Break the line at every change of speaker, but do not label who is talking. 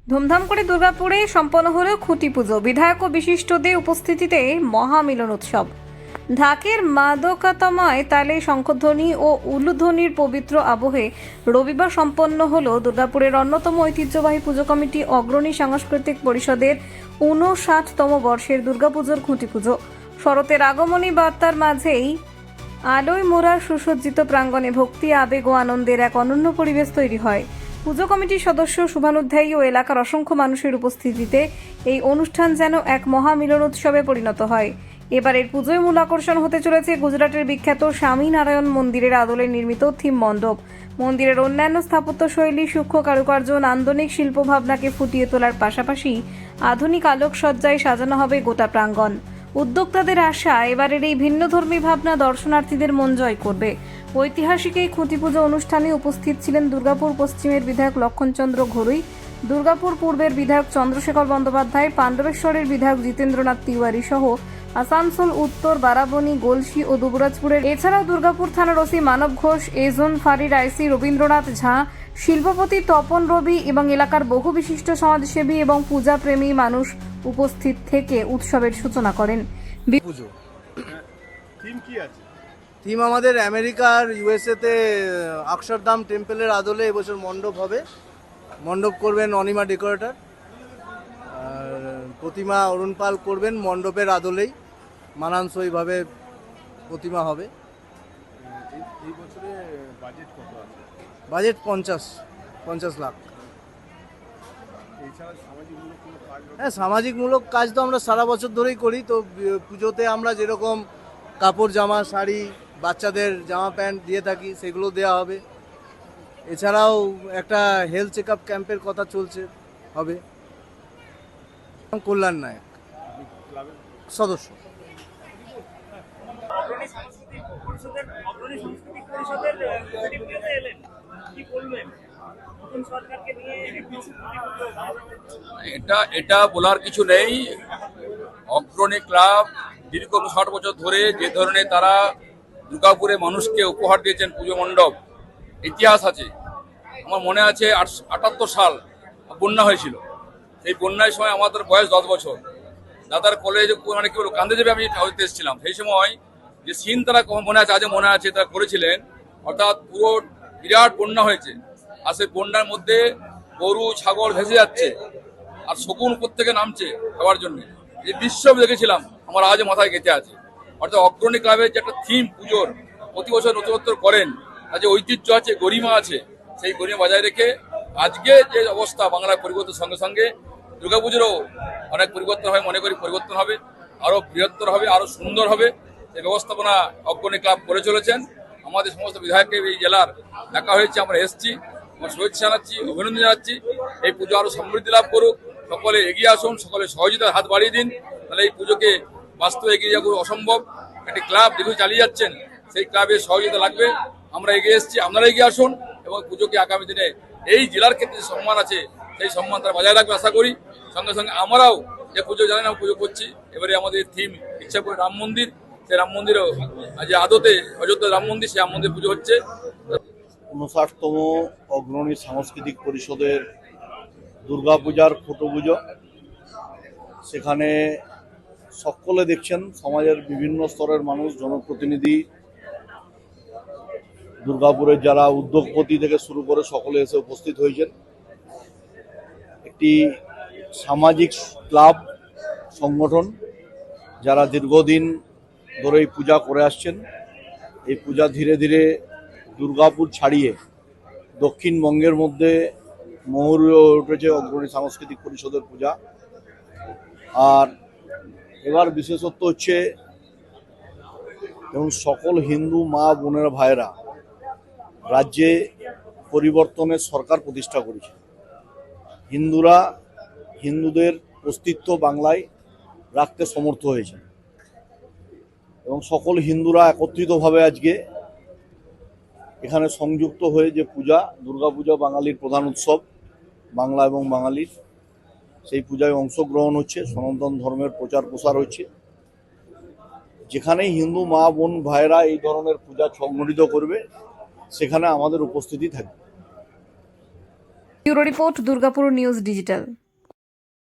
ধুমধাম করে দুর্গাপুরে সম্পন্ন হলো খুঁটি পুজো। বিধায়ক ও বিশিষ্টদের উপস্থিতিতে মহামিলন উৎসব। ঢাকের মাদকতাময় তালে শঙ্খধ্বনি ও উলুধ্বনির পবিত্র আবহে রবিবার সম্পন্ন হলো দুর্গাপুরের অন্যতম ঐতিহ্যবাহী পুজো কমিটি অগ্রণী সাংস্কৃতিক পরিষদের ৫৯তম বর্ষের দুর্গাপুজোর খুঁটি পুজো। শরতের আগমনী বার্তার মাঝেই আলোয় মোড়া সুসজ্জিত প্রাঙ্গণে ভক্তি, আবেগ ও আনন্দের এক অনন্য পরিবেশ তৈরি হয়। পুজো কমিটির সদস্য শুভানুধ্যায়ী ও এলাকার অসংখ্য মানুষের উপস্থিতিতে এই অনুষ্ঠান যেন এক মহামিলন উৎসবে পরিণত হয়। এবারের পুজোয় মূল আকর্ষণ হতে চলেছে গুজরাটের বিখ্যাত স্বামীনারায়ণ মন্দিরের আদলে নির্মিত থিম মণ্ডপ। মন্দিরের অন্যান্য স্থাপত্যশৈলী, সূক্ষ্ম কারুকার্য, নান্দনিক শিল্পভাবনাকে ফুটিয়ে তোলার পাশাপাশি আধুনিক আলোকসজ্জায় সাজানো হবে গোটা প্রাঙ্গণ। উদ্যোক্তাদের আশা, এবারের এই ভিন্নধর্মী ভাবনা দর্শনার্থীদের মন জয় করবে। ঐতিহাসিক এই খুঁটি পুজো অনুষ্ঠানে উপস্থিত ছিলেন দুর্গাপুর পশ্চিমের বিধায়ক লক্ষণচন্দ্র ঘরুই, দুর্গাপুর পূর্বের বিধায়ক চন্দ্রশেখর বন্দ্যোপাধ্যায়, পাণ্ডবেশ্বরের বিধায়ক জিতেন্দ্রনাথ তিওয়ারি সহ আসানসোল উত্তর, বারাবণী, গলসি ও দুবরাজপুরের। এছাড়াও দুর্গাপুর থানার ওসি মানব ঘোষ, এজন ফাঁড়ির আইসি রবীন্দ্রনাথ ঝা, শিল্পপতি তপন রবি এবং এলাকার বহু বিশিষ্ট সমাজসেবী এবং পূজাপ্রেমী মানুষ উপস্থিত থেকে উৎসবের সূচনা করেন।
পুজো
থিম কি আছে?
থিম আমাদের আমেরিকার ইউএসএতে অক্ষরধাম টেম্পলের আদলে এবছর মণ্ডপ হবে। মণ্ডপ করবেন অনিমা ডেকোরেটর, আর প্রতিমা অরুণ পাল করবেন। মণ্ডপের আদলেই মানানসইভাবে প্রতিমা হবে।
এই বছরে বাজেট কত আছে?
বাজেট ৫০ লাখ।
এছাড়া সামাজিকমূলক কোনো কাজ?
হ্যাঁ, সামাজিকমূলক কাজ তো আমরা সারা বছর ধরেই করি। তো পুজোতে আমরা যেরকম কাপড়, জামা, শাড়ি, বাচ্চাদের জামা প্যান্ট দিয়ে থাকি, সেগুলো দেওয়া হবে। এছাড়াও একটা হেলথ চেক আপ ক্যাম্পের কথা চলছে, হবে। কল্যাণ নায়ক
ক্লাবের
সদস্য।
অগ্রণী সাংস্কৃতিক পরিষদের প্রতিনিধিত্বে এলেন, কি বলবেন নতুন সরকারকে নিয়ে?
এটা বলার কিছু নেই। অগ্রণী ক্লাব দীর্ঘ ৬০ বছর ধরে যে ধরনের তারা দুর্গাপুরে মানুষকে উপহার দিয়েছেন পুজো মণ্ডপ, ইতিহাস আছে। আমার মনে আছে ৭৮ সাল বন্যা হয়েছিল। সেই বন্যার সময় আমাদের বয়স ১০ বছর। দাদার কলেজ মানে কি বলবো, কান্দে যাবে, আমি হইতে এসেছিলাম। সেই সময় যে সিন তারা মনে আছে, আজও মনে আছে, তারা করেছিলেন। অর্থাৎ পুরো বিরাট বন্যা হয়েছে, আর সেই বন্যার মধ্যে গরু ছাগল ভেসে যাচ্ছে, আর শকুন প্রত্যেকে নামছে খাওয়ার জন্য। এই দৃশ্য দেখেছিলাম, আমার আজ মাথায় গেঁথে আছে। অর্থাৎ অগ্রণী ক্লাবের যে একটা থিম পুজোর প্রতি বছর নতুনত্ব করেন, তার যে ঐতিহ্য আছে, গরিমা আছে, সেই গরিমা বজায় রেখে আজকে যে অবস্থা বাংলার পরিবর্তনের সঙ্গে সঙ্গে দুর্গাপুজোরও অনেক পরিবর্তন হবে। মনে করি পরিবর্তন হবে, আরও বৃহত্তর হবে, আরও সুন্দর হবে। এই ব্যবস্থাপনা অগ্রণী ক্লাব করে চলেছেন। আমাদের সমস্ত বিধায়ককে এই জেলার ডাকা হয়েছে, আমরা এসেছি। আমরা শুভেচ্ছা জানাচ্ছি, অভিনন্দন জানাচ্ছি। এই পুজো আরও সমৃদ্ধি লাভ করুক, সকলে এগিয়ে আসুন, সকলে সহযোগিতার হাত বাড়িয়ে দিন। তাহলে এই পুজোকে বাস্তবে এগিয়ে যাওয়া অসম্ভব। একটি ক্লাব দীর্ঘ চালিয়ে যাচ্ছেন, সেই ক্লাবের সহযোগিতা লাগবে। আমরা এগিয়ে এসেছি, আপনারা এগিয়ে আসুন এবং পুজোকে আগামী দিনে এই জেলার ক্ষেত্রে যে সম্মান আছে, সেই সম্মান তারা বজায় রাখবে আশা করি। সঙ্গে সঙ্গে আমরাও যে পুজো জানেন, আমরা পুজো করছি। এবারে আমাদের থিম ইচ্ছাপুরে রাম মন্দির, সেই রাম মন্দিরও যে আদতে অযোধ্যা রাম মন্দির, সেই রাম মন্দির পুজো হচ্ছে।
৫৯তম অগ্রণী সাংস্কৃতিক পরিষদের দুর্গাপূজার খুঁটি পুজো। সেখানে সকলে দেখছেন সমাজের বিভিন্ন স্তরের মানুষ, জনপ্রতিনিধি, দুর্গাপুরের যারা উদ্যোগপতি থেকে শুরু করে সকলে এসে উপস্থিত হয়েছেন। একটি সামাজিক ক্লাব সংগঠন যারা দীর্ঘদিন ধরে এই পূজা করে আসছেন। এই পূজা ধীরে ধীরে দুর্গাপুর ছাড়িয়ে দক্ষিণবঙ্গের মধ্যে মহরীয় হয়ে উঠেছে অগ্রণী সাংস্কৃতিক পরিষদের পূজা। আর এবার বিশেষত্ব হচ্ছে, এবং সকল হিন্দু মা বোনের ভাইরা রাজ্যে পরিবর্তনের সরকার প্রতিষ্ঠা করেছে। হিন্দুরা হিন্দুদের অস্তিত্ব বাংলায় রাখতে সমর্থ হয়েছে, এবং সকল হিন্দুরা একত্রিতভাবে আজকে এখানে সংযুক্ত হয়ে যে পূজা, দুর্গাপূজা বাঙালির প্রধান উৎসব, বাংলা এবং বাঙালির, সেই পূজায় অংশগ্রহণ হচ্ছে। সনাতন ধর্মের প্রচার প্রসার হচ্ছে। যেখানেই হিন্দু মা বোন ভাইরা এই ধরনের পূজা সংগঠিত করবে, সেখানে আমাদের উপস্থিতি থাকবে।
Bureau report, Durgapur news digital.